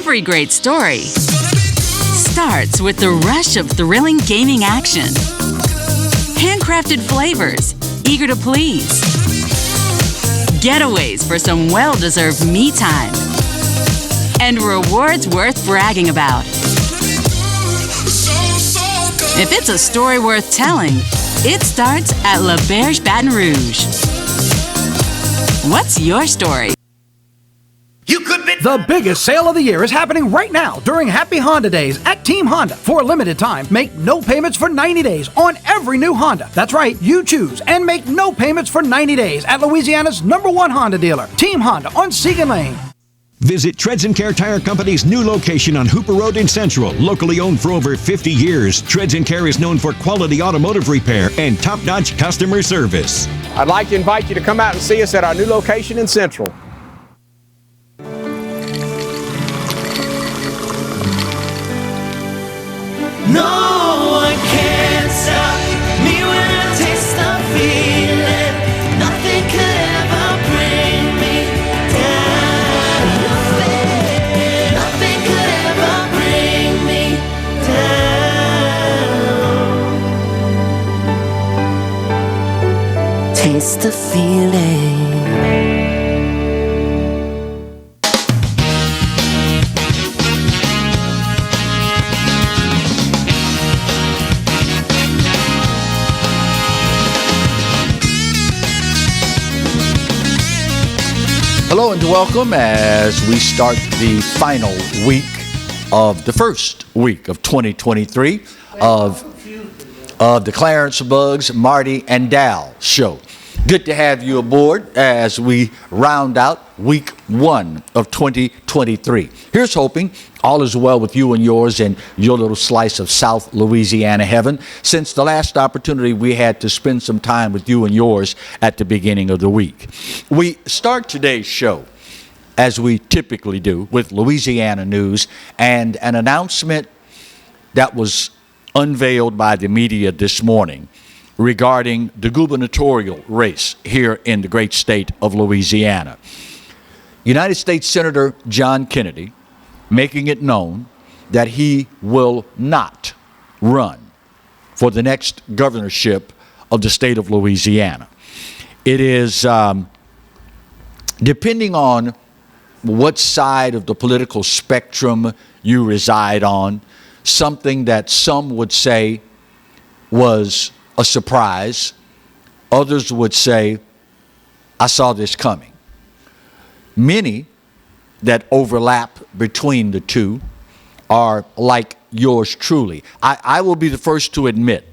Every great story starts with the rush of thrilling gaming action. Handcrafted flavors, eager to please. Getaways for some well-deserved me time. And rewards worth bragging about. If it's a story worth telling, it starts at La Berge Baton Rouge. What's your story? The biggest sale of the year is happening right now during Happy Honda Days at Team Honda. For a limited time, make no payments for 90 days on every new Honda. That's right, you choose and make no payments for 90 days at Louisiana's #1 Honda dealer, Team Honda on Segan Lane. Visit Treads & Care Tire Company's new location on Hooper Road in Central. Locally owned for over 50 years, Treads & Care is known for quality automotive repair and top-notch customer service. I'd like to invite you to come out and see us at our new location in Central. No one can stop me when I taste the feeling. Nothing could ever bring me down. Nothing could ever bring me down. Taste the feeling. Hello and welcome as we start the final week of the first week of 2023 of the Clarence Buggs, Marty, and Dal show. Good to have you aboard as we round out week 1 of 2023. Here's hoping all is well with you and yours and your little slice of South Louisiana heaven since the last opportunity we had to spend some time with you and yours at the beginning of the week. We start today's show, as we typically do, with Louisiana news and an announcement that was unveiled by the media this morning regarding the gubernatorial race here in the great state of Louisiana. United States Senator John Kennedy making it known that he will not run for the next governorship of the state of Louisiana. It is, depending on what side of the political spectrum you reside on, something that some would say was a surprise. Others would say, I saw this coming. Many that overlap between the two are like yours truly. I will be the first to admit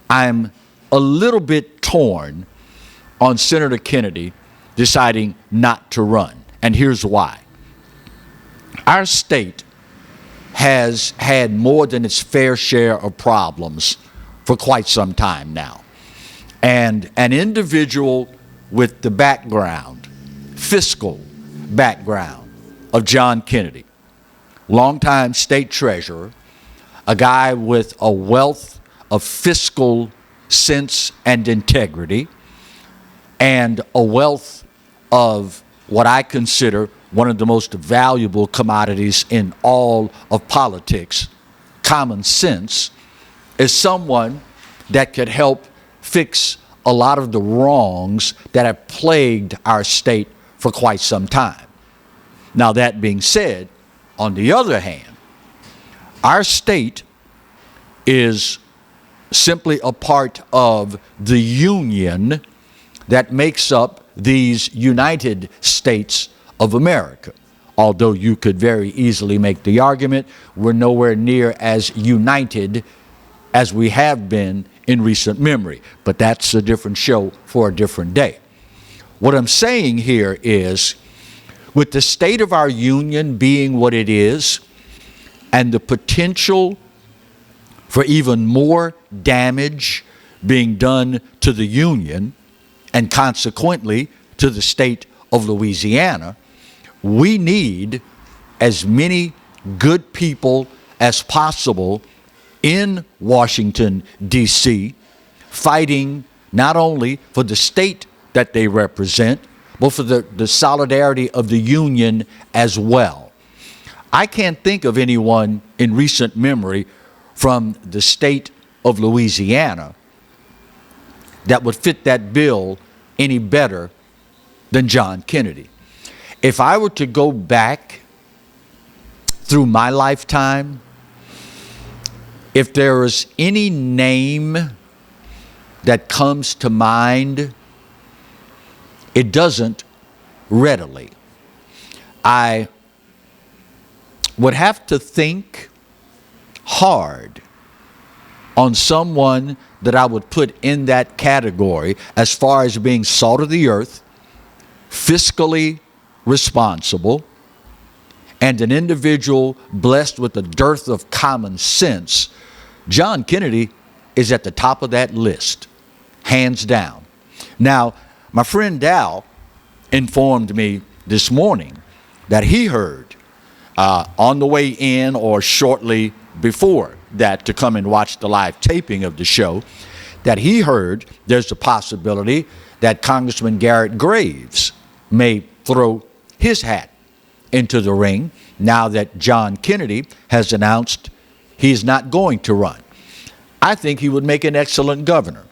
I'm a little bit torn on Senator Kennedy deciding not to run. And here's why. Our state has had more than its fair share of problems for quite some time now. And an individual with the background, fiscal background of John Kennedy, longtime state treasurer, a guy with a wealth of fiscal sense and integrity, and a wealth of what I consider one of the most valuable commodities in all of politics, common sense, is someone that could help fix a lot of the wrongs that have plagued our state for quite some time. Now, that being said, on the other hand, our state is simply a part of the union that makes up these United States of America. Although you could very easily make the argument we're nowhere near as united as we have been in recent memory. But that's a different show for a different day. What I'm saying here is, with the state of our union being what it is, and the potential for even more damage being done to the union, and consequently to the state of Louisiana, we need as many good people as possible in Washington, D.C., fighting not only for the state that they represent, but for the solidarity of the union as well. I can't think of anyone in recent memory from the state of Louisiana that would fit that bill any better than John Kennedy. If I were to go back through my lifetime, if there is any name that comes to mind, it doesn't readily. I would have to think hard on someone that I would put in that category as far as being salt of the earth, fiscally responsible, and an individual blessed with a dearth of common sense. John Kennedy is at the top of that list, hands down. Now, my friend Dal informed me this morning that he heard on the way in or shortly before that to come and watch the live taping of the show, that he heard there's a possibility that Congressman Garrett Graves may throw his hat into the ring now that John Kennedy has announced he's not going to run. I think he would make an excellent governor.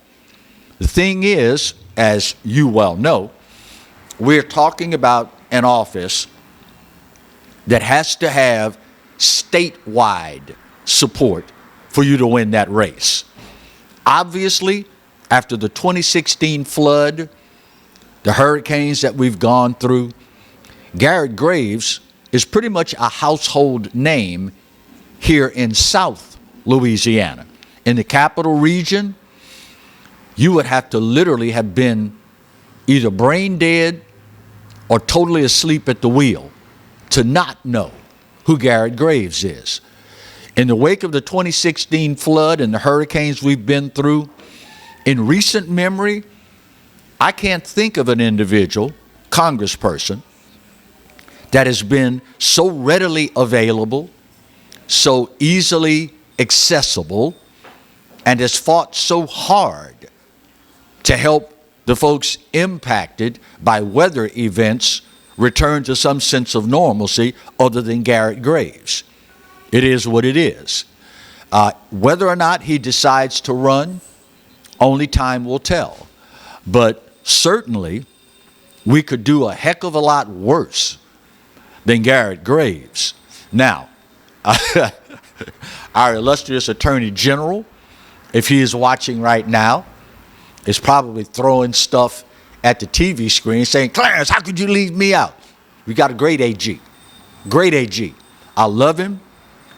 The thing is, as you well know, we're talking about an office that has to have statewide support for you to win that race. Obviously, after the 2016 flood, the hurricanes that we've gone through, Garrett Graves is pretty much a household name here in South Louisiana. In the capital region, you would have to literally have been either brain dead or totally asleep at the wheel to not know who Garrett Graves is. In the wake of the 2016 flood and the hurricanes we've been through, in recent memory, I can't think of an individual, congressperson, that has been so readily available, so easily accessible, and has fought so hard to help the folks impacted by weather events return to some sense of normalcy other than Garrett Graves. It is what it is. Whether or not he decides to run, only time will tell. But certainly, we could do a heck of a lot worse than Garrett Graves. Now, our illustrious Attorney General, if he is watching right now, is probably throwing stuff at the TV screen saying, Clarence, how could you leave me out? We got a great AG. Great AG. I love him,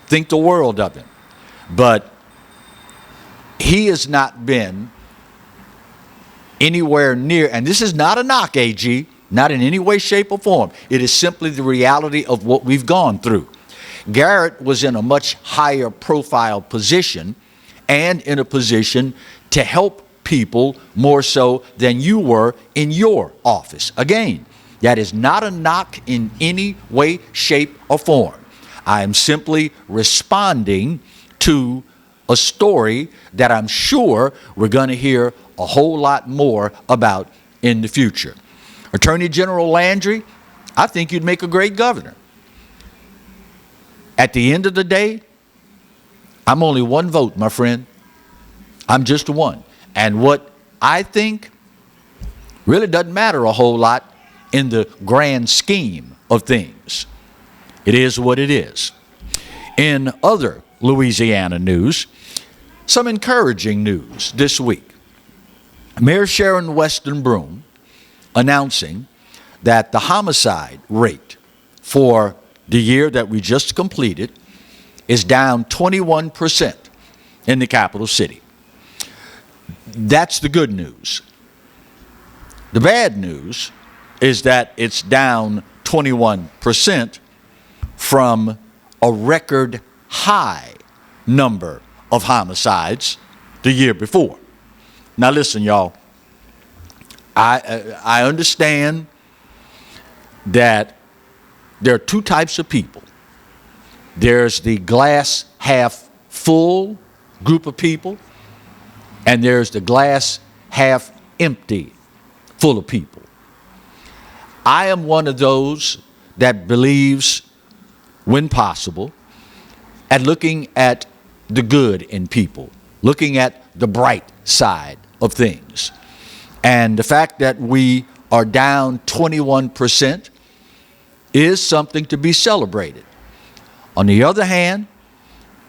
think the world of him. But he has not been anywhere near, and this is not a knock, AG, not in any way, shape, or form. It is simply the reality of what we've gone through. Garrett was in a much higher profile position and in a position to help people more so than you were in your office. Again, that is not a knock in any way, shape, or form. I am simply responding to a story that I'm sure we're going to hear a whole lot more about in the future. Attorney General Landry, I think you'd make a great governor. At the end of the day, I'm only one vote, my friend. I'm just one. And what I think really doesn't matter a whole lot in the grand scheme of things. It is what it is. In other Louisiana news, some encouraging news this week. Mayor Sharon Weston Broome announcing that the homicide rate for the year that we just completed is down 21% in the capital city. That's the good news. The bad news is that it's down 21% from a record high number of homicides the year before. Now listen, y'all, I understand that there are two types of people. There's the glass half full group of people, and there's the glass half empty full of people. I am one of those that believes when possible, at looking at the good in people, looking at the bright side of things. And the fact that we are down 21% is something to be celebrated. On the other hand,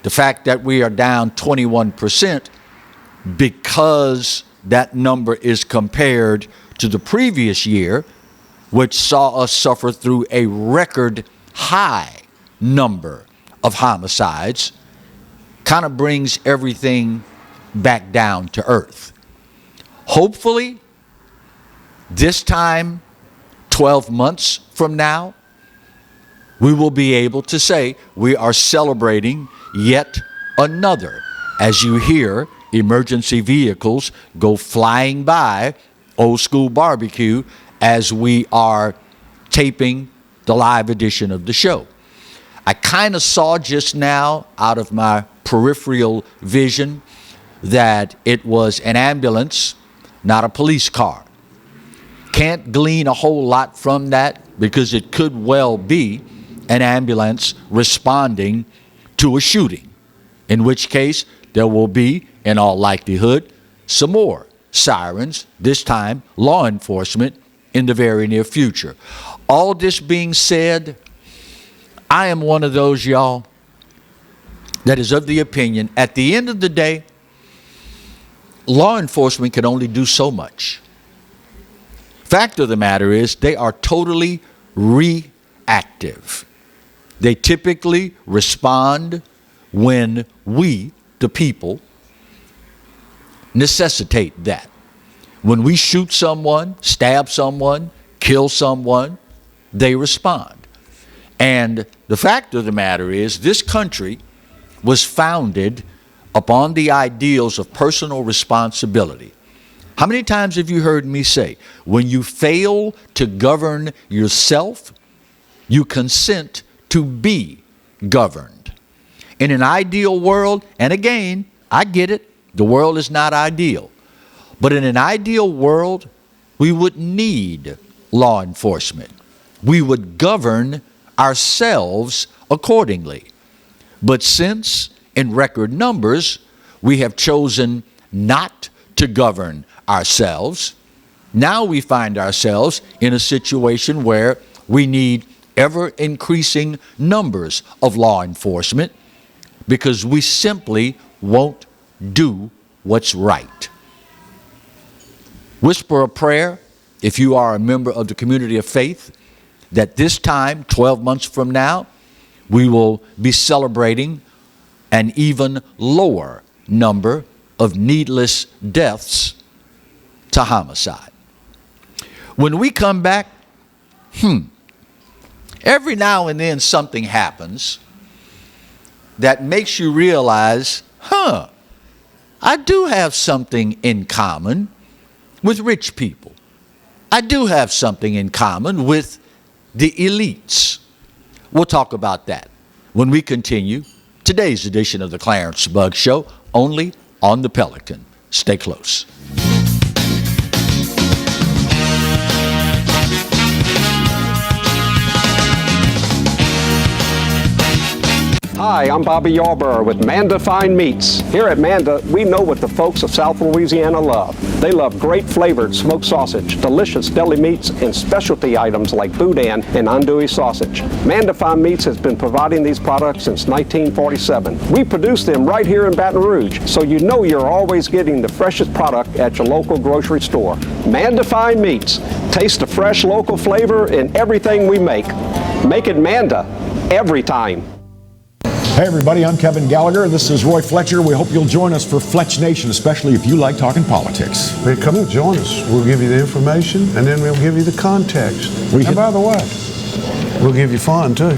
the fact that we are down 21% because that number is compared to the previous year, which saw us suffer through a record high number of homicides, kind of brings everything back down to earth. Hopefully, this time, 12 months from now, we will be able to say we are celebrating yet another, as you hear emergency vehicles go flying by Old School Barbecue as we are taping the live edition of the show. I kind of saw just now out of my peripheral vision that it was an ambulance, not a police car. Can't glean a whole lot from that because it could well be an ambulance responding to a shooting, in which case there will be, in all likelihood, some more sirens, this time law enforcement, in the very near future. All this being said, I am one of those, y'all, that is of the opinion, at the end of the day, law enforcement can only do so much. Fact of the matter is, they are totally reactive. They typically respond when we, the people, necessitate that. When we shoot someone, stab someone, kill someone, they respond. And the fact of the matter is, this country was founded upon the ideals of personal responsibility. How many times have you heard me say, when you fail to govern yourself, you consent to be governed? In an ideal world, and again, I get it, the world is not ideal. But in an ideal world, we would need law enforcement. We would govern ourselves accordingly. But since, in record numbers, we have chosen not to govern ourselves, now we find ourselves in a situation where we need ever-increasing numbers of law enforcement because we simply won't do what's right. Whisper a prayer, if you are a member of the community of faith, that this time, 12 months from now, we will be celebrating an even lower number of needless deaths to homicide. When we come back, every now and then something happens that makes you realize, I do have something in common with rich people. I do have something in common with the elites. We'll talk about that when we continue today's edition of the Clarence Buggs Show, only on the Pelican. Stay close. Hi, I'm Bobby Yarborough with Manda Fine Meats. Here at Manda, we know what the folks of South Louisiana love. They love great flavored smoked sausage, delicious deli meats, and specialty items like boudin and andouille sausage. Manda Fine Meats has been providing these products since 1947. We produce them right here in Baton Rouge, so you know you're always getting the freshest product at your local grocery store. Manda Fine Meats. Taste the fresh local flavor in everything we make. Make it Manda every time. Hey everybody, I'm Kevin Gallagher. This is Roy Fletcher. We hope you'll join us for Fletch Nation, especially if you like talking politics. Hey, come and join us. We'll give you the information, and then we'll give you the context. And by the way, we'll give you fun, too.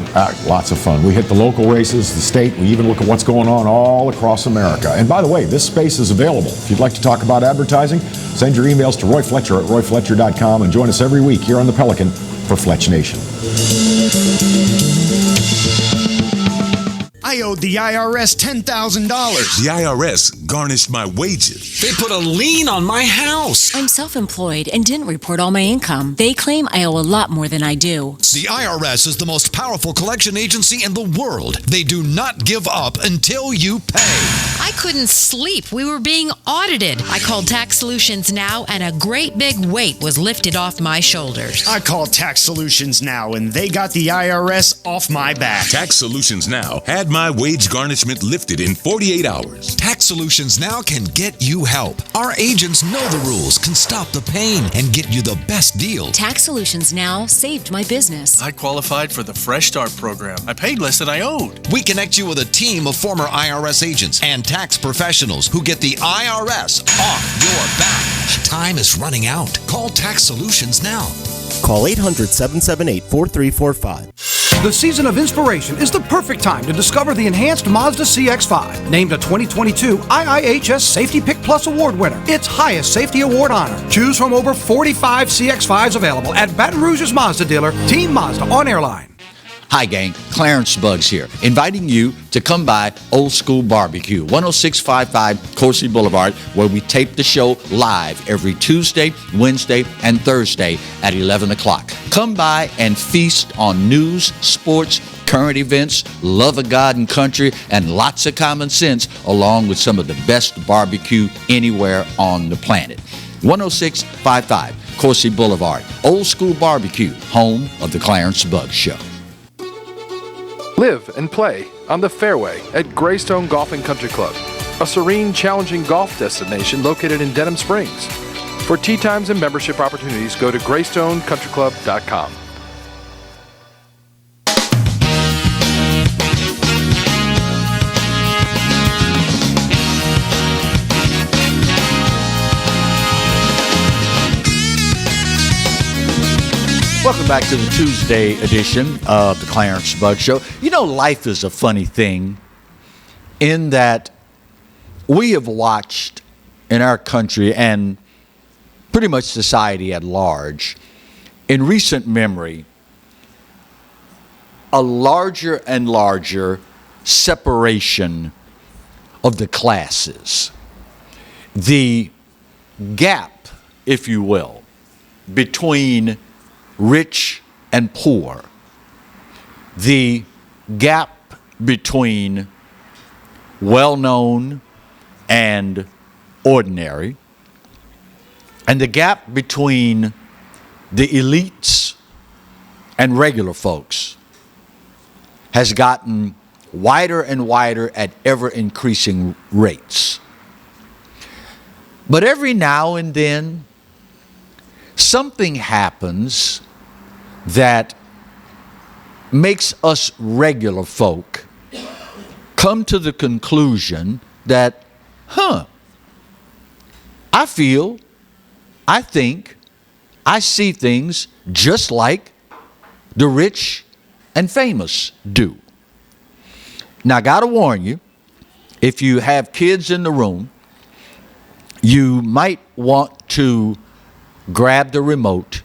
Lots of fun. We hit the local races, the state. We even look at what's going on all across America. And by the way, this space is available. If you'd like to talk about advertising, send your emails to Roy Fletcher at royfletcher.com and join us every week here on the Pelican for Fletch Nation. I owed the IRS $10,000. The IRS garnished my wages. They put a lien on my house. I'm self-employed and didn't report all my income. They claim I owe a lot more than I do. The IRS is the most powerful collection agency in the world. They do not give up until you pay. I couldn't sleep. We were being audited. I called Tax Solutions Now, and a great big weight was lifted off my shoulders. I called Tax Solutions Now, and they got the IRS off my back. Tax Solutions Now had my wage garnishment lifted in 48 hours. Tax Solutions Now can get you help. Our agents know the rules, can stop the pain, and get you the best deal. Tax Solutions Now saved my business. I qualified for the Fresh Start program. I paid less than I owed. We connect you with a team of former IRS agents and tax professionals who get the IRS off your back. Time is running out. Call Tax Solutions now. Call 800-778-4345. The season of inspiration is the perfect time to discover the enhanced Mazda CX-5, named a 2022 IIHS Safety Pick Plus Award winner, its highest safety award honor. Choose from over 45 CX-5s available at Baton Rouge's Mazda dealer, Team Mazda on Airline. Hi, gang. Clarence Buggs here, inviting you to come by Old School Barbecue, 10655 Coursey Boulevard, where we tape the show live every Tuesday, Wednesday, and Thursday at 11 o'clock. Come by and feast on news, sports, current events, love of God and country, and lots of common sense, along with some of the best barbecue anywhere on the planet. 10655 Coursey Boulevard, Old School Barbecue, home of the Clarence Buggs Show. Live and play on the fairway at Greystone Golf and Country Club, a serene, challenging golf destination located in Denham Springs. For tee times and membership opportunities, go to GreystoneCountryClub.com. Welcome back to the Tuesday edition of the Clarence Buggs Show. You know, life is a funny thing in that we have watched in our country and pretty much society at large, in recent memory, a larger and larger separation of the classes. The gap, if you will, between rich and poor, the gap between well-known and ordinary, and the gap between the elites and regular folks has gotten wider and wider at ever-increasing rates. But every now and then, something happens that makes us regular folk come to the conclusion that, I feel, I think, I see things just like the rich and famous do. Now, I gotta warn you, if you have kids in the room, you might want to grab the remote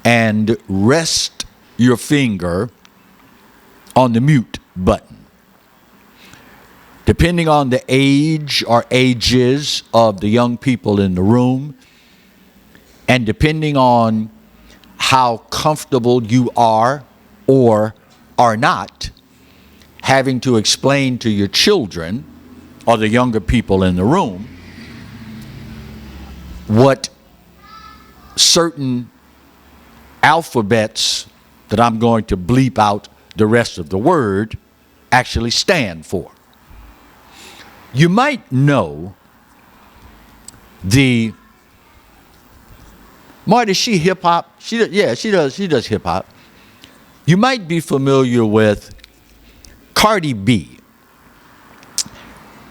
and rest your finger on the mute button. Depending on the age or ages of the young people in the room, and depending on how comfortable you are or are not having to explain to your children or the younger people in the room what certain alphabets that I'm going to bleep out the rest of the word actually stand for. You might know the Marty, she hip hop. She does hip hop. You might be familiar with Cardi B.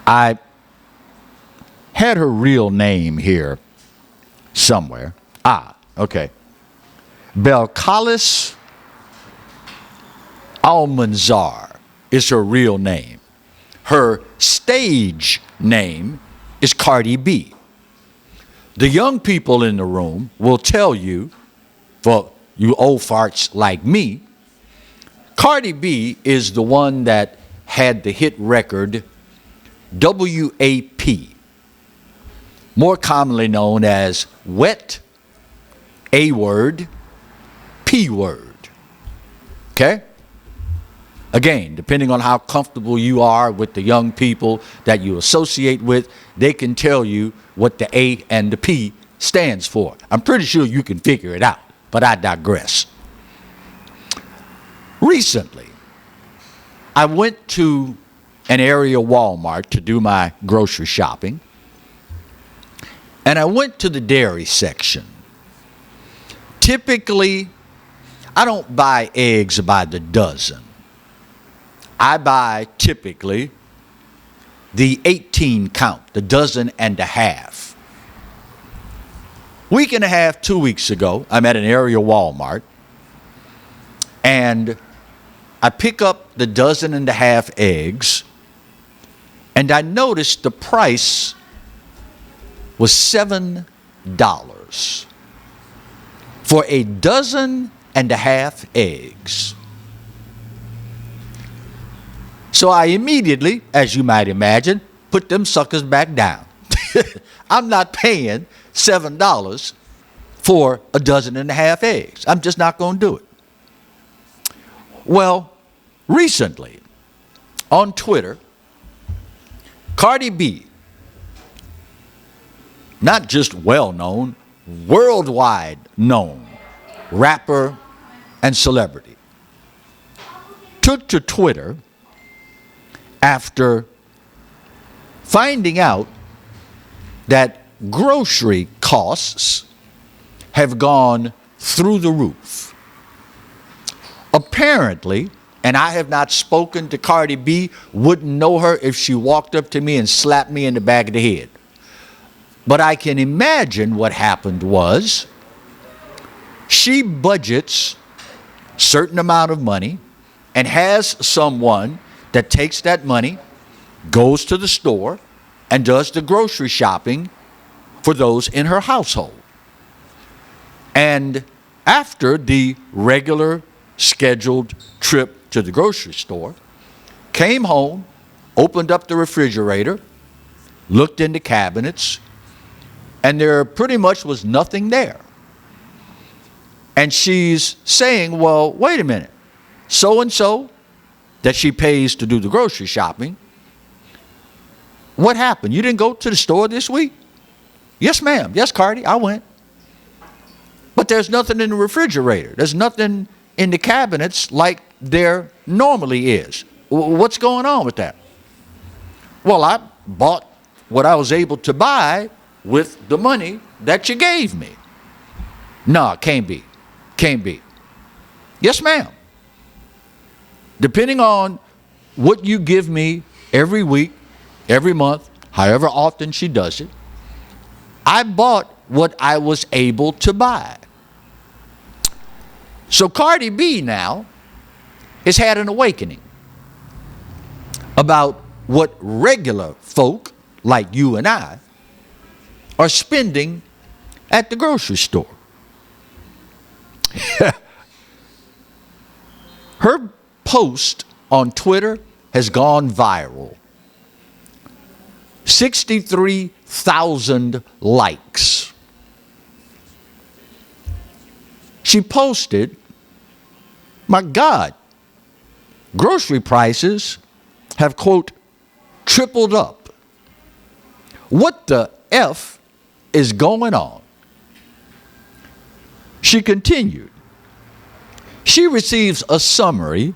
I had her real name here somewhere. Okay. Belcalis Almanzar is her real name. Her stage name is Cardi B. The young people in the room will tell you, for you old farts like me, Cardi B is the one that had the hit record WAP P, more commonly known as wet A word, P word. Okay? Again, depending on how comfortable you are with the young people that you associate with, they can tell you what the A and the P stands for. I'm pretty sure you can figure it out, but I digress. Recently, I went to an area Walmart to do my grocery shopping, and I went to the dairy section. Typically, I don't buy eggs by the dozen. I buy typically the 18 count, the dozen and a half. Week and a half, 2 weeks ago, I'm at an area Walmart, and I pick up the dozen and a half eggs, and I noticed the price was $7 for a dozen and a half eggs. So I immediately, as you might imagine, put them suckers back down. I'm not paying $7 for a dozen and a half eggs. I'm just not going to do it. Well, recently, on Twitter, Cardi B, not just well-known, worldwide known rapper and celebrity, took to Twitter after finding out that grocery costs have gone through the roof. Apparently, and I have not spoken to Cardi B, wouldn't know her if she walked up to me and slapped me in the back of the head. But I can imagine what happened was she budgets a certain amount of money and has someone that takes that money, goes to the store, and does the grocery shopping for those in her household. And after the regular scheduled trip to the grocery store, came home, opened up the refrigerator, looked in the cabinets, and there pretty much was nothing there. And she's saying, well, wait a minute, so-and-so that she pays to do the grocery shopping, what happened? You didn't go to the store this week? Yes, ma'am. Yes, Cardi, I went. But there's nothing in the refrigerator. There's nothing in the cabinets like there normally is. What's going on with that? Well, I bought what I was able to buy with the money that you gave me. No, can't be. Can't be. Yes, ma'am. Depending on what you give me every week, every month, however often she does it, I bought what I was able to buy. So Cardi B now has had an awakening about what regular folk like you and I are spending at the grocery store. Her post on Twitter has gone viral. 63,000 likes. She posted, my God, grocery prices have, quote, tripled up. What the F is going on? She continued, she receives a summary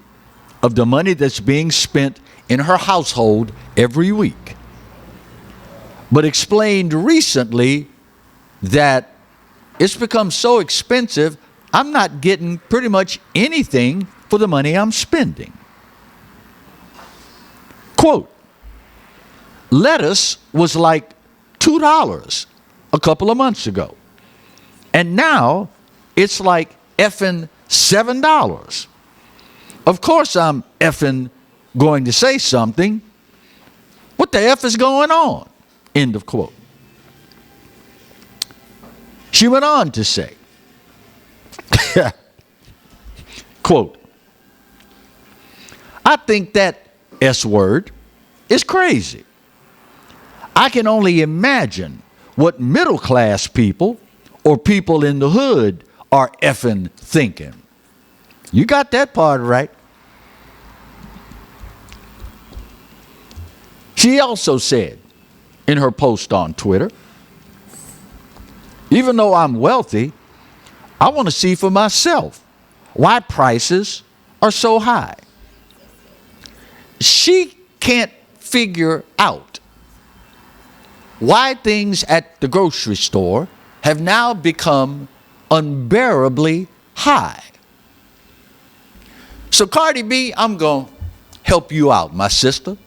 of the money that's being spent in her household every week, but explained recently that it's become so expensive, I'm not getting pretty much anything for the money I'm spending. Quote, lettuce was like $2 a couple of months ago, and now it's like effing $7. Of course I'm effing going to say something. What the F is going on? End of quote. She went on to say, quote, I think that S word is crazy. I can only imagine what middle class people or people in the hood are effing thinking. You got that part right. She also said in her post on Twitter, even though I'm wealthy, I want to see for myself why prices are so high. She can't figure out why things at the grocery store have now become unbearably high. So Cardi B, I'm going to help you out, my sister.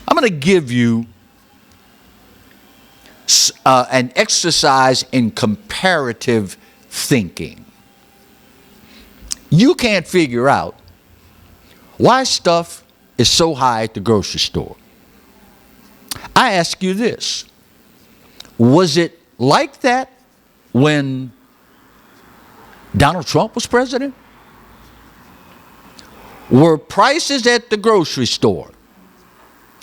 I'm going to give you an exercise in comparative thinking. You can't figure out why stuff is so high at the grocery store. I ask you this. Was it like that when Donald Trump was president? Were prices at the grocery store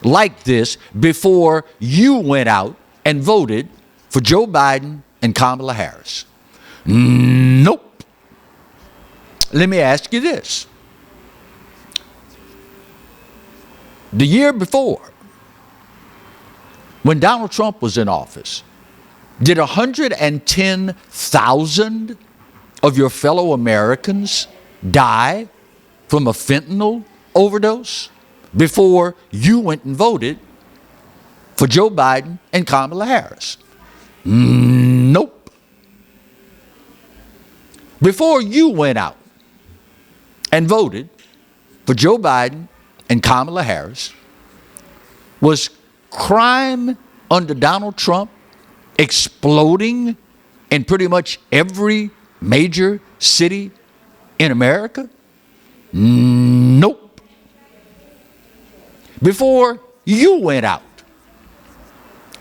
like this before you went out and voted for Joe Biden and Kamala Harris? Nope. Let me ask you this. The year before, when Donald Trump was in office, did 110,000 of your fellow Americans die from a fentanyl overdose before you went and voted for Joe Biden and Kamala Harris? Nope. Before you went out and voted for Joe Biden and Kamala Harris, was crime under Donald Trump exploding in pretty much every major city in America? Nope. Before you went out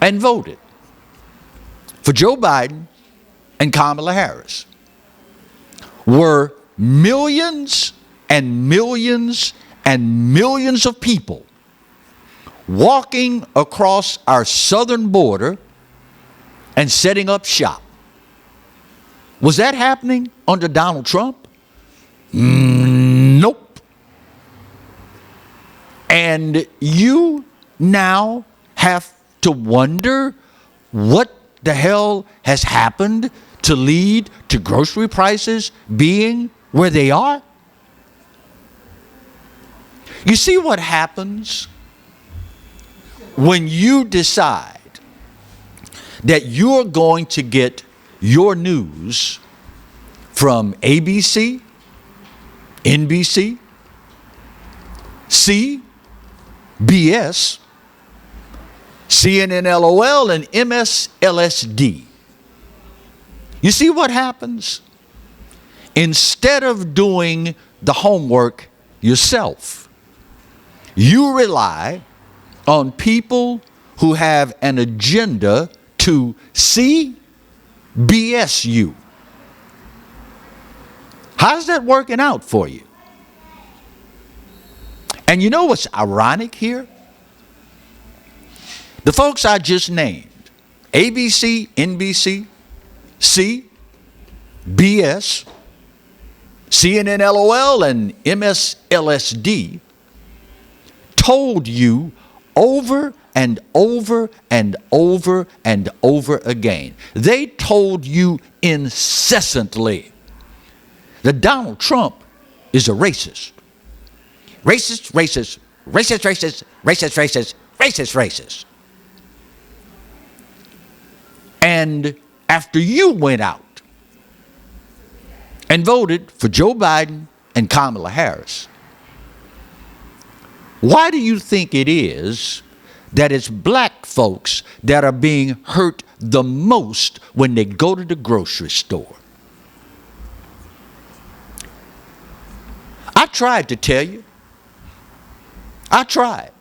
and voted for Joe Biden and Kamala Harris, were millions and millions and millions of people walking across our southern border and setting up shop? Was that happening under Donald Trump? Nope. And you now have to wonder what the hell has happened to lead to grocery prices being where they are? You see what happens when you decide that you're going to get your news from ABC, NBC, CBS, CNN LOL, and MSLSD. You see what happens? Instead of doing the homework yourself, you rely on people who have an agenda to BS you. How's that working out for you? And you know what's ironic here? The folks I just named, ABC, NBC, CBS, CNN LOL, and MSLSD, told you over and over and over and over again. They told you incessantly that Donald Trump is a racist. Racist, racist, racist, racist, racist, racist, racist, racist. And after you went out and voted for Joe Biden and Kamala Harris, why do you think it is that it's black folks that are being hurt the most when they go to the grocery store? I tried to tell you. I tried.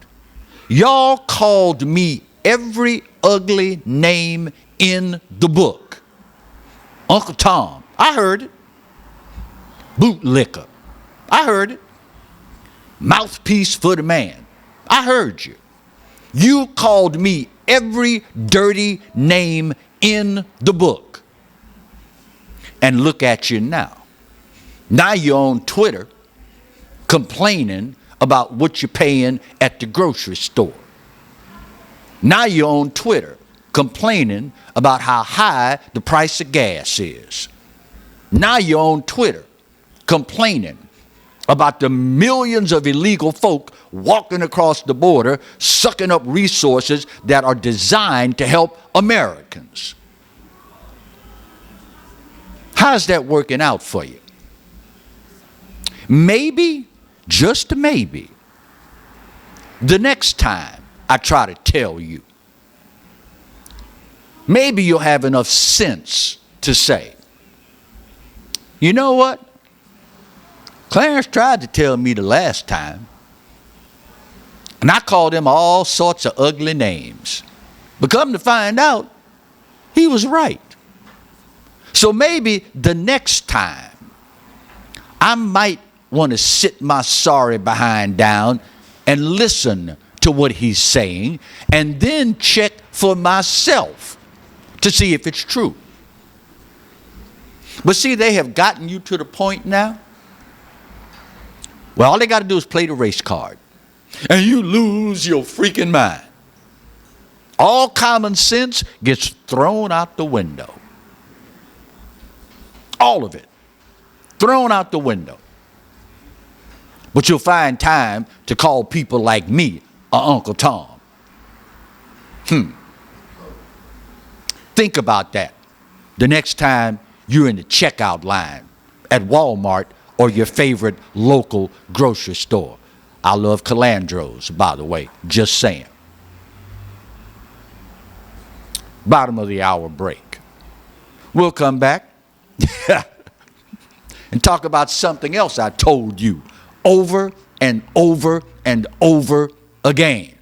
Y'all called me every ugly name in the book. Uncle Tom, I heard it. Bootlicker, I heard it. Mouthpiece for the man, I heard you. You called me every dirty name in the book. And look at you now. Now you're on Twitter complaining about what you're paying at the grocery store. Now you're on Twitter complaining about how high the price of gas is. Now you're on Twitter complaining about the millions of illegal folk walking across the border, sucking up resources that are designed to help Americans. How's that working out for you? Maybe, just maybe, the next time I try to tell you, maybe you'll have enough sense to say, you know what? Clarence tried to tell me the last time, and I called him all sorts of ugly names. But come to find out, he was right. So maybe the next time, I might want to sit my sorry behind down and listen to what he's saying, and then check for myself to see if it's true. But see, they have gotten you to the point now. Well, all they got to do is play the race card, and you lose your freaking mind. All common sense gets thrown out the window. All of it. Thrown out the window. But you'll find time to call people like me Uncle Tom. Think about that the next time you're in the checkout line at Walmart or your favorite local grocery store. I love Calandros, by the way, just saying. Bottom of the hour break. We'll come back and talk about something else I told you over and over and over again.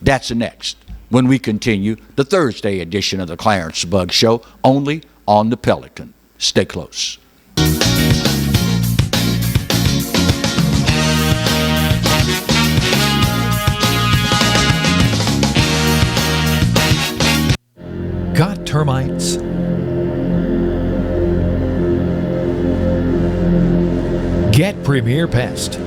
That's next when we continue the Thursday edition of the Clarence Buggs Show, only on the Pelican. Stay close. Got termites? Get Premier Pest.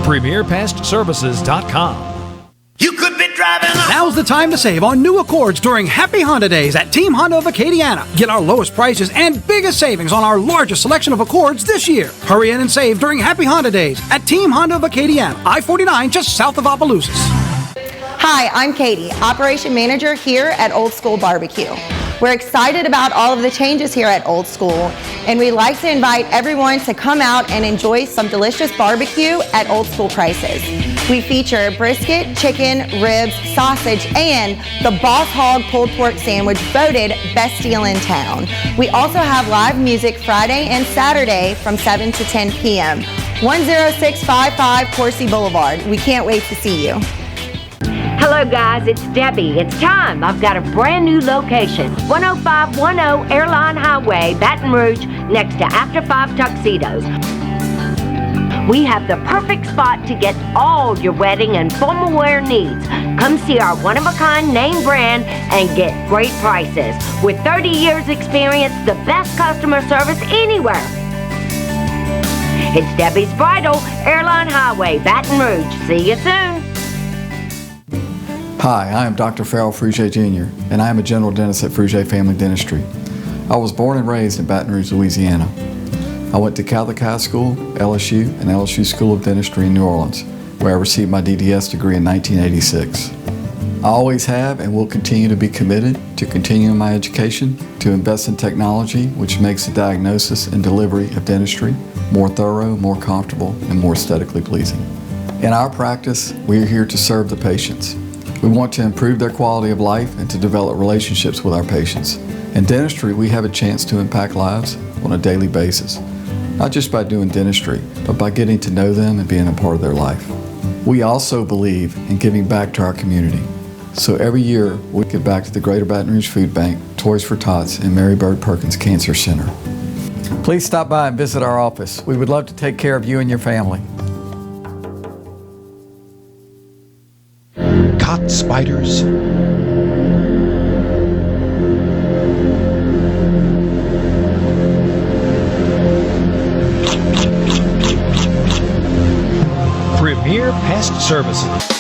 PremierPestServices.com. You could be driving. Now's the time to save on new Accords during Happy Honda Days at Team Honda of Acadiana. Get our lowest prices and biggest savings on our largest selection of Accords this year. Hurry in and save during Happy Honda Days at Team Honda of Acadiana, I-49 just south of Opelousas. Hi, I'm Katie, Operation Manager here at Old School Barbecue. We're excited about all of the changes here at Old School, and we'd like to invite everyone to come out and enjoy some delicious barbecue at Old School prices. We feature brisket, chicken, ribs, sausage, and the Boss Hog pulled pork sandwich voted best deal in town. We also have live music Friday and Saturday from 7 to 10 p.m. 10655 Coursey Boulevard. We can't wait to see you. Hello guys, it's Debbie. It's time. I've got a brand new location. 10510 Airline Highway, Baton Rouge, next to After 5 Tuxedos. We have the perfect spot to get all your wedding and formal wear needs. Come see our one-of-a-kind name brand and get great prices. With 30 years experience, the best customer service anywhere. It's Debbie's Bridal, Airline Highway, Baton Rouge. See you soon. Hi, I am Dr. Farrell Frugier Jr., and I am a general dentist at Frugier Family Dentistry. I was born and raised in Baton Rouge, Louisiana. I went to Catholic High School, LSU, and LSU School of Dentistry in New Orleans, where I received my DDS degree in 1986. I always have and will continue to be committed to continuing my education, to invest in technology which makes the diagnosis and delivery of dentistry more thorough, more comfortable, and more aesthetically pleasing. In our practice, we are here to serve the patients. We want to improve their quality of life and to develop relationships with our patients. In dentistry, we have a chance to impact lives on a daily basis, not just by doing dentistry, but by getting to know them and being a part of their life. We also believe in giving back to our community. So every year, we give back to the Greater Baton Rouge Food Bank, Toys for Tots, and Mary Bird Perkins Cancer Center. Please stop by and visit our office. We would love to take care of you and your family. spiders? Premier Pest Services.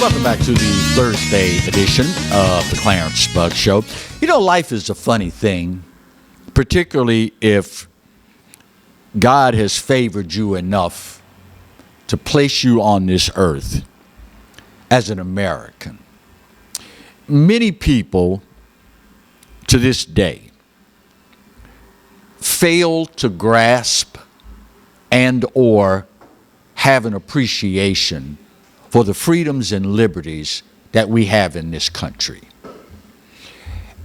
Welcome back to the Thursday edition of the Clarence Buggs Show. You know, life is a funny thing, particularly if God has favored you enough to place you on this earth as an American. Many people to this day fail to grasp and or have an appreciation for the freedoms and liberties that we have in this country.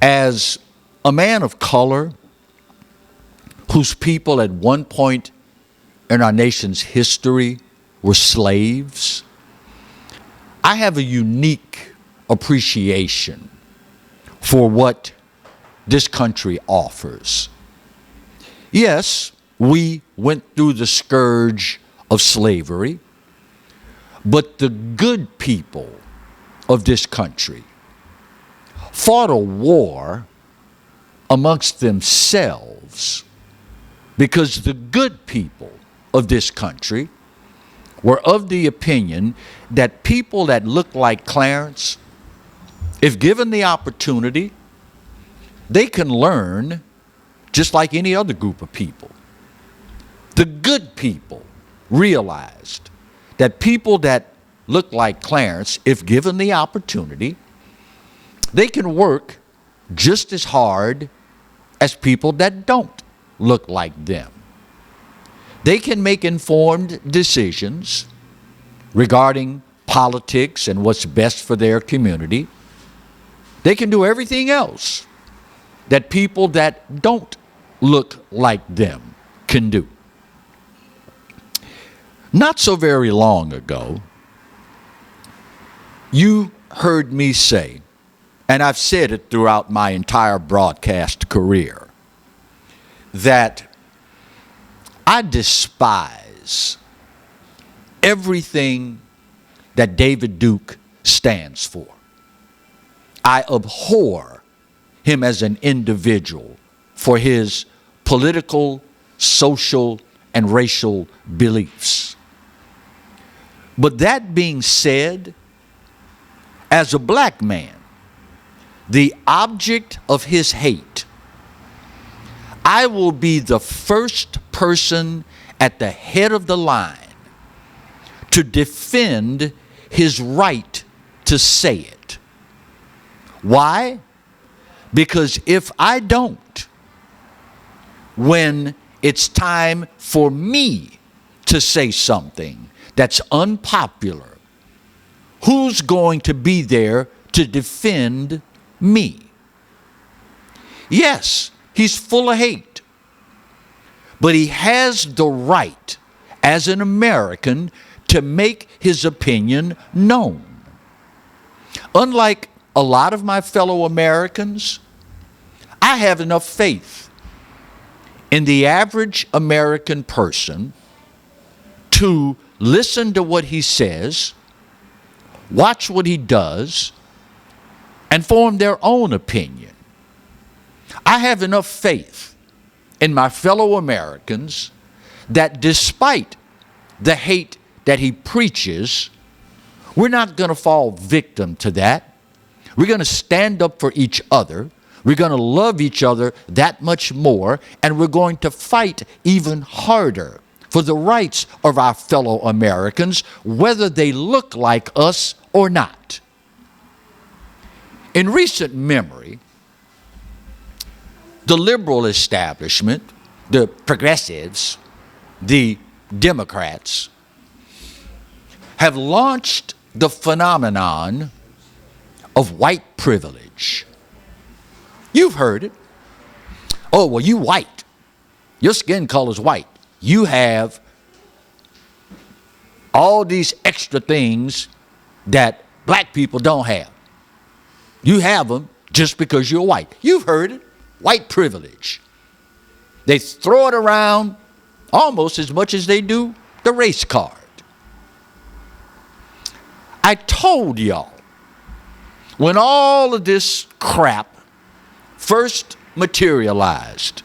As a man of color, whose people at one point in our nation's history were slaves, I have a unique appreciation for what this country offers. Yes, we went through the scourge of slavery, but the good people of this country fought a war amongst themselves because the good people of this country were of the opinion that people that look like Clarence, if given the opportunity, they can learn just like any other group of people. The good people realized that people that look like Clarence, if given the opportunity, they can work just as hard as people that don't look like them. They can make informed decisions regarding politics and what's best for their community. They can do everything else that people that don't look like them can do. Not so very long ago, you heard me say, and I've said it throughout my entire broadcast career, that I despise everything that David Duke stands for. I abhor him as an individual for his political, social, and racial beliefs. But that being said, as a black man, the object of his hate, I will be the first person at the head of the line to defend his right to say it. Why? Because if I don't, when it's time for me to say something that's unpopular, who's going to be there to defend me? Yes, he's full of hate, but he has the right as an American to make his opinion known. Unlike a lot of my fellow Americans, I have enough faith in the average American person to listen to what he says, watch what he does, and form their own opinion. I have enough faith in my fellow Americans that despite the hate that he preaches, we're not going to fall victim to that. We're going to stand up for each other. We're going to love each other that much more, and we're going to fight even harder for the rights of our fellow Americans, whether they look like us or not. In recent memory, the liberal establishment, the progressives, the Democrats, have launched the phenomenon of white privilege. You've heard it. Oh, well, you white. Your skin color's white. You have all these extra things that black people don't have. You have them just because you're white. You've heard it. White privilege. They throw it around almost as much as they do the race card. I told y'all, when all of this crap first materialized,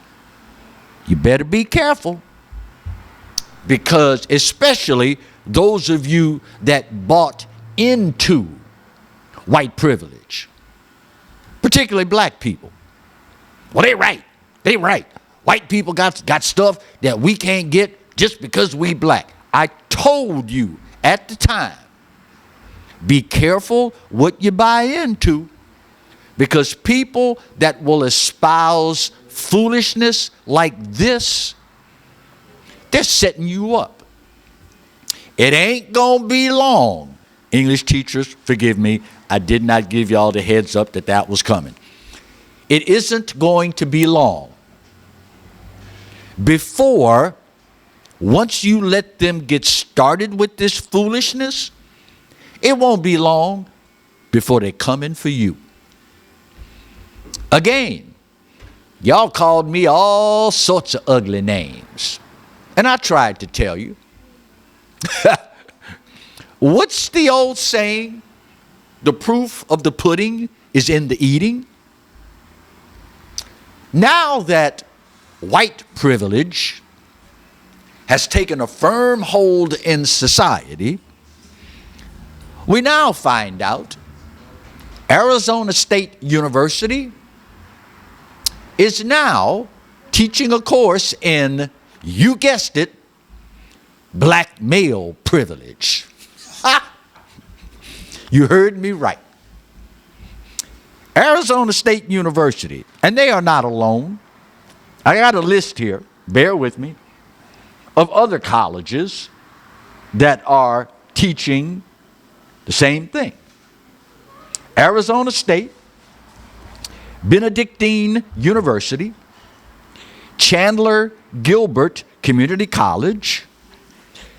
you better be careful, because especially those of you that bought into white privilege, particularly black people. Well, they right. They right. White people got stuff that we can't get just because we black. I told you at the time, be careful what you buy into, because people that will espouse foolishness like this, they're setting you up. It ain't gonna be long. English teachers, forgive me, I did not give y'all the heads up that that was coming. It isn't going to be long before, once you let them get started with this foolishness, it won't be long before they come in for you. Again, y'all called me all sorts of ugly names, and I tried to tell you. What's the old saying? The proof of the pudding is in the eating. Now that white privilege has taken a firm hold in society, we now find out Arizona State University is now teaching a course in, you guessed it, black male privilege. You heard me right. Arizona State University, and they are not alone. I got a list here, bear with me, of other colleges that are teaching the same thing. Arizona State, Benedictine University, Chandler Gilbert Community College,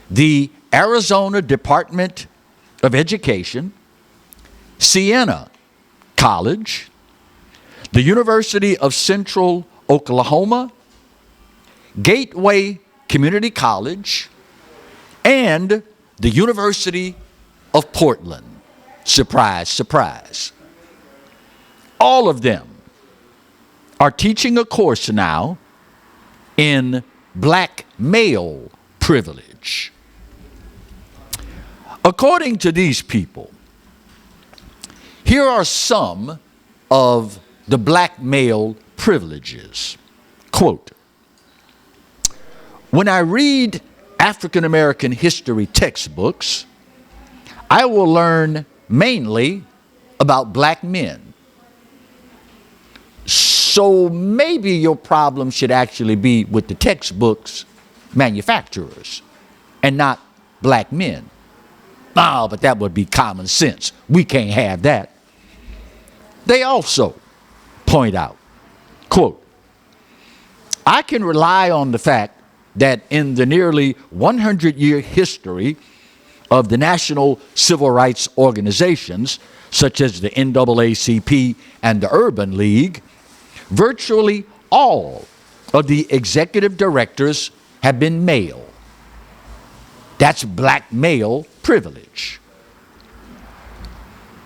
the Arizona Department of Education, Siena College, the University of Central Oklahoma, Gateway Community College, and the University of Portland. Surprise, surprise. All of them are teaching a course now in black male privilege. According to these people, here are some of the black male privileges. Quote, when I read African American history textbooks, I will learn mainly about black men. So maybe your problem should actually be with the textbooks manufacturers and not black men. Oh, but that would be common sense. We can't have that. They also point out, quote, I can rely on the fact that in the nearly 100-year history of the national civil rights organizations, such as the NAACP and the Urban League, virtually all of the executive directors have been male. That's black male privilege.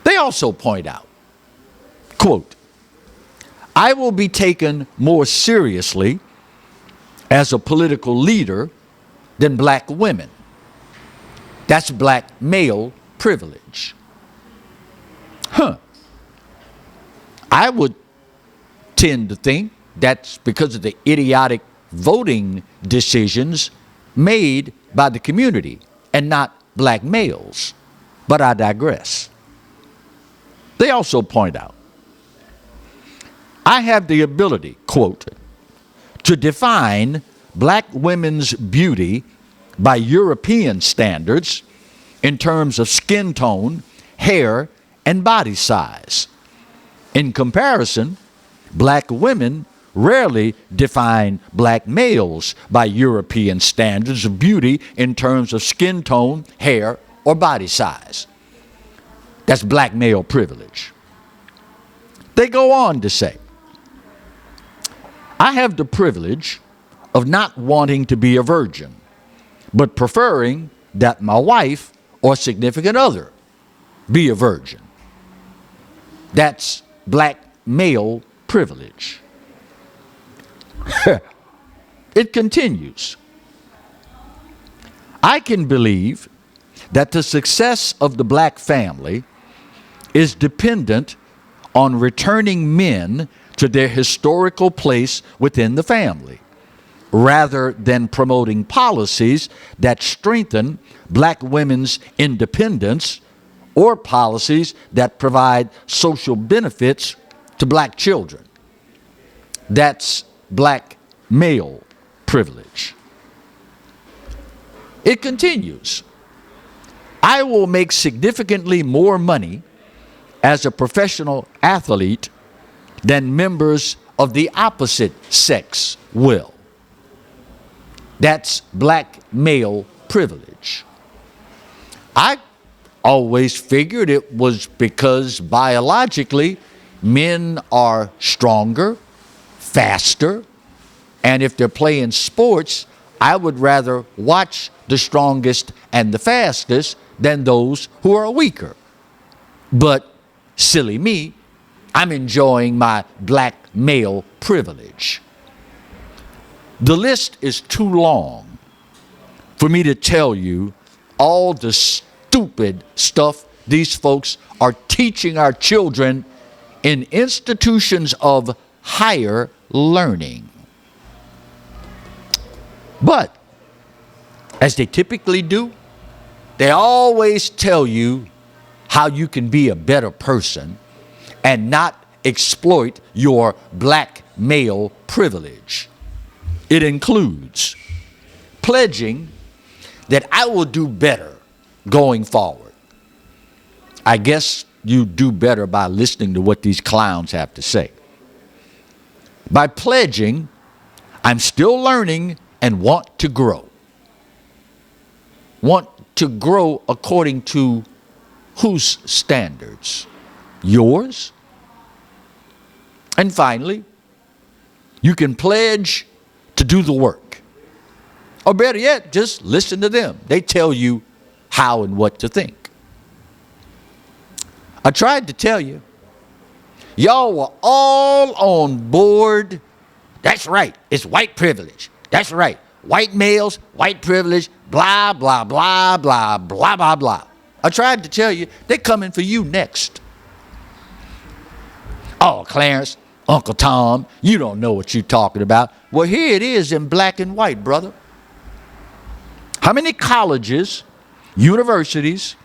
They also point out, quote, I will be taken more seriously as a political leader than black women. That's black male privilege. I would tend to think that's because of the idiotic voting decisions made by the community and not black males. But I digress. They also point out, I have the ability, quote, to define black women's beauty by European standards in terms of skin tone, hair, and body size. In comparison, black women rarely define black males by European standards of beauty in terms of skin tone, hair, or body size. That's black male privilege. They go on to say, I have the privilege of not wanting to be a virgin, but preferring that my wife or significant other be a virgin. That's black male privilege. It continues. I can believe that the success of the black family is dependent on returning men to their historical place within the family, rather than promoting policies that strengthen black women's independence or policies that provide social benefits to black children. That's black male privilege. It continues. I will make significantly more money as a professional athlete than members of the opposite sex will. That's black male privilege. I always figured it was because biologically men are stronger, faster, and if they're playing sports, I would rather watch the strongest and the fastest than those who are weaker. But silly me, I'm enjoying my black male privilege. The list is too long for me to tell you all the stupid stuff these folks are teaching our children in institutions of higher learning. But, as they typically do, they always tell you how you can be a better person and not exploit your black male privilege. It includes pledging that I will do better going forward. I guess you do better by listening to what these clowns have to say. By pledging, I'm still learning and want to grow. Want to grow according to whose standards? Yours? And finally, you can pledge to do the work. Or better yet, just listen to them. They tell you how and what to think. I tried to tell you. Y'all were all on board. That's right. It's white privilege. That's right. White males, white privilege, blah, blah, blah, blah, blah, blah, blah. I tried to tell you, they're coming for you next. Oh, Clarence, Uncle Tom, you don't know what you're talking about. Well, here it is in black and white, brother. How many colleges, universities,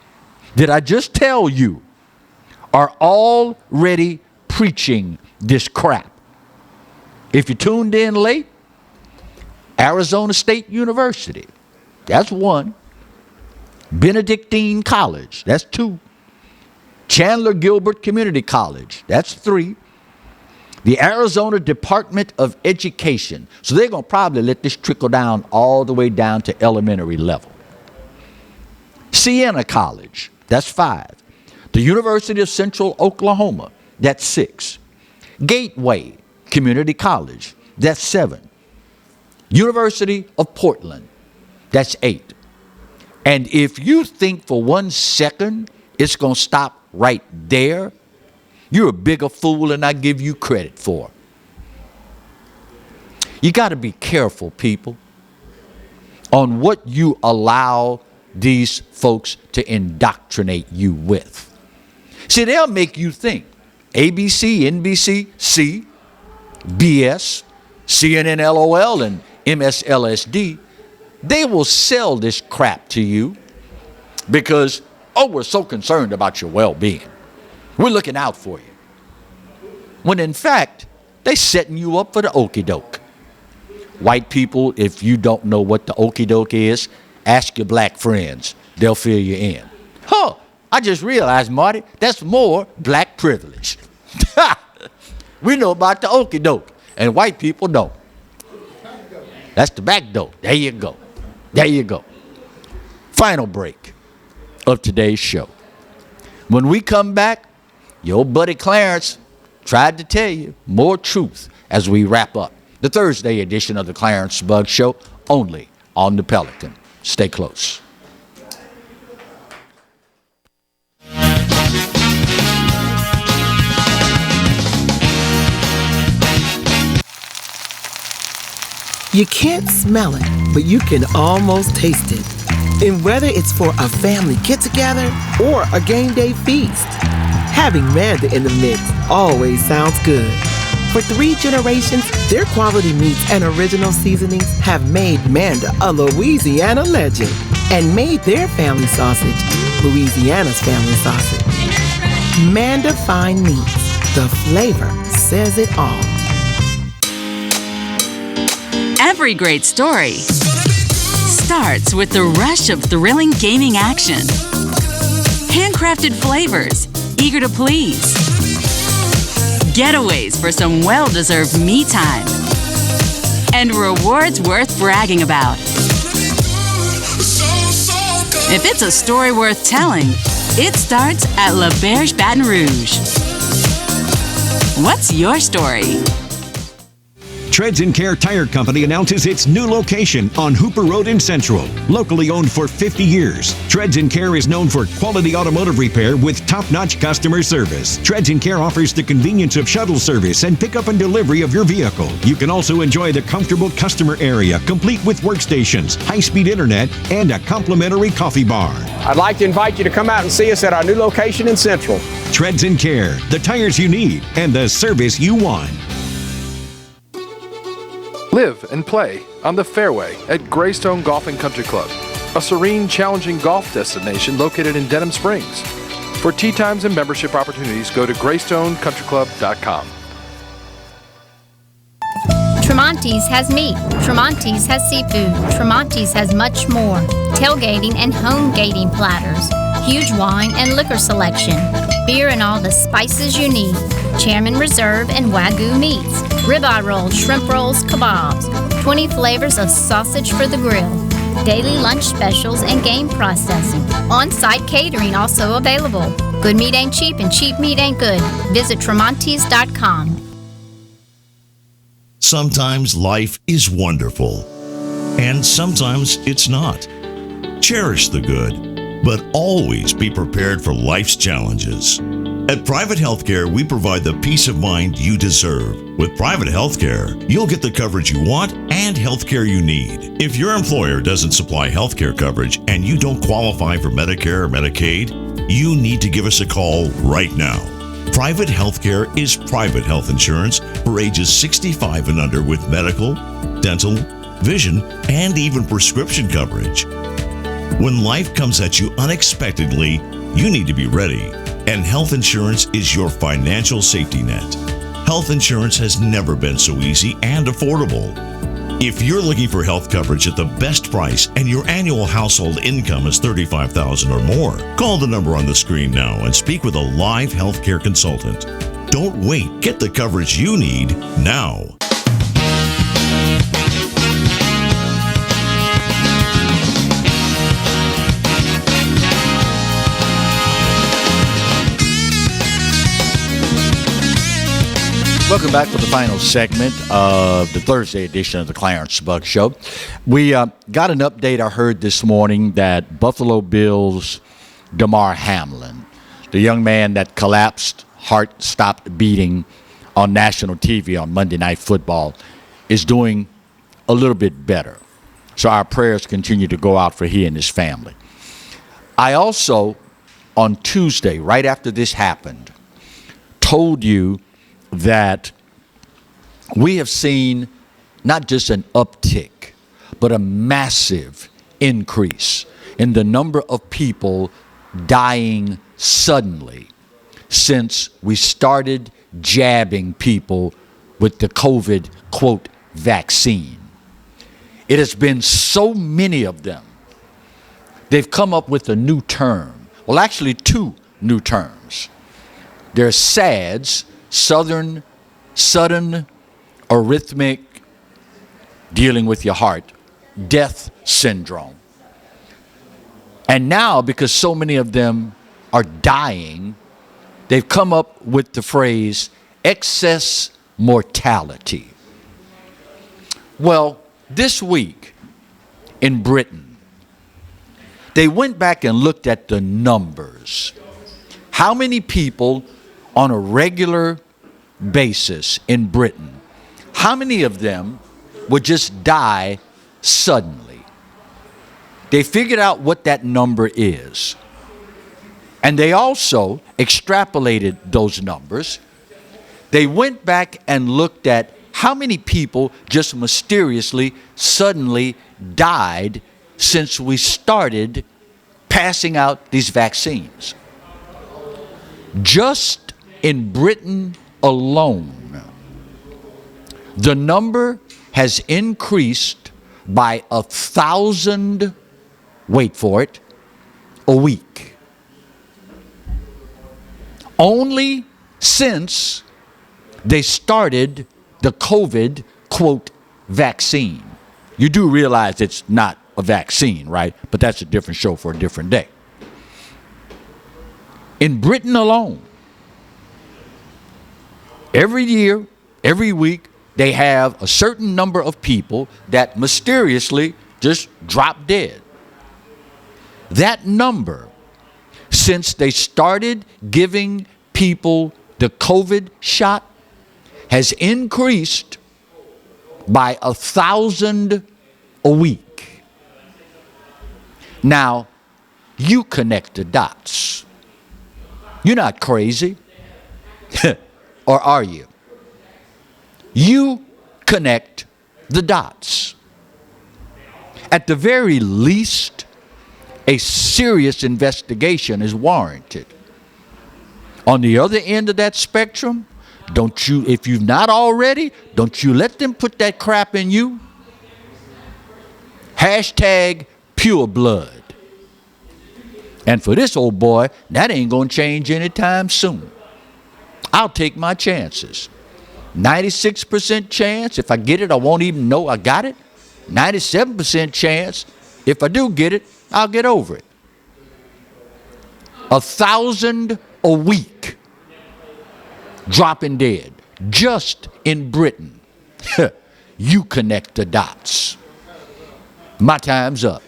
did I just tell you are already preaching this crap? If you tuned in late, Arizona State University, that's one. Benedictine College, that's two. Chandler Gilbert Community College, that's three. The Arizona Department of Education. So they're going to probably let this trickle down all the way down to elementary level. Siena College, that's 5. The University of Central Oklahoma, that's 6. Gateway Community College, that's 7. University of Portland, that's 8. And if you think for 1 second it's going to stop right there, you're a bigger fool than I give you credit for. You got to be careful, people, on what you allow these folks to indoctrinate you with. See, they'll make you think ABC, NBC, C, BS, CNN, LOL, and MSLSD, they will sell this crap to you because, oh, we're so concerned about your well-being. We're looking out for you. When in fact, they're setting you up for the okie doke. White people, if you don't know what the okie doke is, ask your black friends. They'll fill you in. Huh, I just realized, Marty, that's more black privilege. We know about the okie doke, and white people don't. That's the back door. There you go. There you go. Final break of today's show. When we come back, your buddy Clarence Tried to tell you more truth as we wrap up the Thursday edition of the Clarence Buggs Show, only on the Pelican. Stay close. You can't smell it, but you can almost taste it. And whether it's for a family get-together or a game day feast, having Manda in the mix always sounds good. For 3 generations, their quality meats and original seasonings have made Manda a Louisiana legend and made their family sausage Louisiana's family sausage. Manda Fine Meats. The flavor says it all. Every great story starts with the rush of thrilling gaming action. Handcrafted flavors, eager to please. Getaways for some well-deserved me time. And rewards worth bragging about. If it's a story worth telling, it starts at La Berge Baton Rouge. What's your story? Treads & Care Tire Company announces its new location on Hooper Road in Central. Locally owned for 50 years, Treads & Care is known for quality automotive repair with top-notch customer service. Treads & Care offers the convenience of shuttle service and pickup and delivery of your vehicle. You can also enjoy the comfortable customer area, complete with workstations, high-speed internet, and a complimentary coffee bar. I'd like to invite you to come out and see us at our new location in Central. Treads & Care, the tires you need and the service you want. Live and play on the fairway at Greystone Golf and Country Club, a serene, challenging golf destination located in Denham Springs. For tee times and membership opportunities, go to GreystonecountryClub.com. Tremonti's has meat, Tremonti's has seafood, Tremonti's has much more. Tailgating and home gating platters, huge wine and liquor selection, beer and all the spices you need, Chairman Reserve and Wagyu meats, ribeye rolls, shrimp rolls, kebabs, 20 flavors of sausage for the grill, daily lunch specials and game processing. On-site catering also available. Good meat ain't cheap and cheap meat ain't good. Visit Tremonti's.com. Sometimes life is wonderful, and sometimes it's not. Cherish the good, but always be prepared for life's challenges. At Private Healthcare, we provide the peace of mind you deserve. With Private Healthcare, you'll get the coverage you want and healthcare you need. If your employer doesn't supply healthcare coverage and you don't qualify for Medicare or Medicaid, you need to give us a call right now. Private Healthcare is private health insurance for ages 65 and under with medical, dental, vision, and even prescription coverage. When life comes at you unexpectedly, you need to be ready. And health insurance is your financial safety net. Health insurance has never been so easy and affordable. If you're looking for health coverage at the best price and your annual household income is $35,000 or more, call the number on the screen now and speak with a live healthcare consultant. Don't wait. Get the coverage you need now. Welcome back to the final segment of the Thursday edition of the Clarence Buggs Show. We got an update I heard this morning that Buffalo Bills' Damar Hamlin, the young man that collapsed, heart stopped beating on national TV on Monday Night Football, is doing a little bit better. So our prayers continue to go out for he and his family. I also, on Tuesday, right after this happened, told you that we have seen not just an uptick, but a massive increase in the number of people dying suddenly since we started jabbing people with the COVID, quote, vaccine. It has been so many of them. They've come up with a new term. Well, actually, 2 new terms. There's SADS, sudden arrhythmic, dealing with your heart, death syndrome. And now, because so many of them are dying, they've come up with the phrase excess mortality. Well, this week in Britain, they went back and looked at the numbers. How many people on a regular basis in Britain, how many of them would just die suddenly? They figured out what that number is. And they also extrapolated those numbers. They went back and looked at how many people just mysteriously, suddenly died since we started passing out these vaccines. Just in Britain alone, the number has increased by 1,000, wait for it, a week. Only since they started the COVID, quote, vaccine. You do realize it's not a vaccine, right? But that's a different show for a different day. In Britain alone, every year, every week, they have a certain number of people that mysteriously just drop dead. That number, since they started giving people the COVID shot, has increased by 1,000 a week. Now, you connect the dots. You're not crazy. Or are you? You connect the dots. At the very least, a serious investigation is warranted. On the other end of that spectrum, don't you, if you've not already, don't you let them put that crap in you. Hashtag pure blood. And for this old boy, that ain't gonna change anytime soon. I'll take my chances. 96% chance, if I get it, I won't even know I got it. 97% chance, if I do get it, I'll get over it. 1,000 a week dropping dead just in Britain. You connect the dots. My time's up,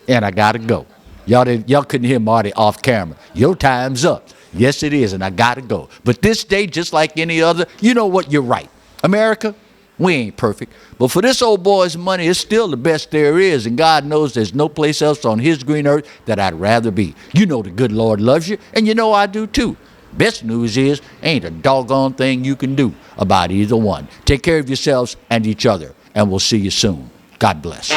and I gotta go. Y'all couldn't hear Marty off camera. Your time's up. Yes, it is, and I gotta go. But this day, just like any other, you know what? You're right. America, we ain't perfect. But for this old boy's money, it's still the best there is, and God knows there's no place else on his green earth that I'd rather be. You know the good Lord loves you, and you know I do too. Best news is, ain't a doggone thing you can do about either one. Take care of yourselves and each other, and we'll see you soon. God bless.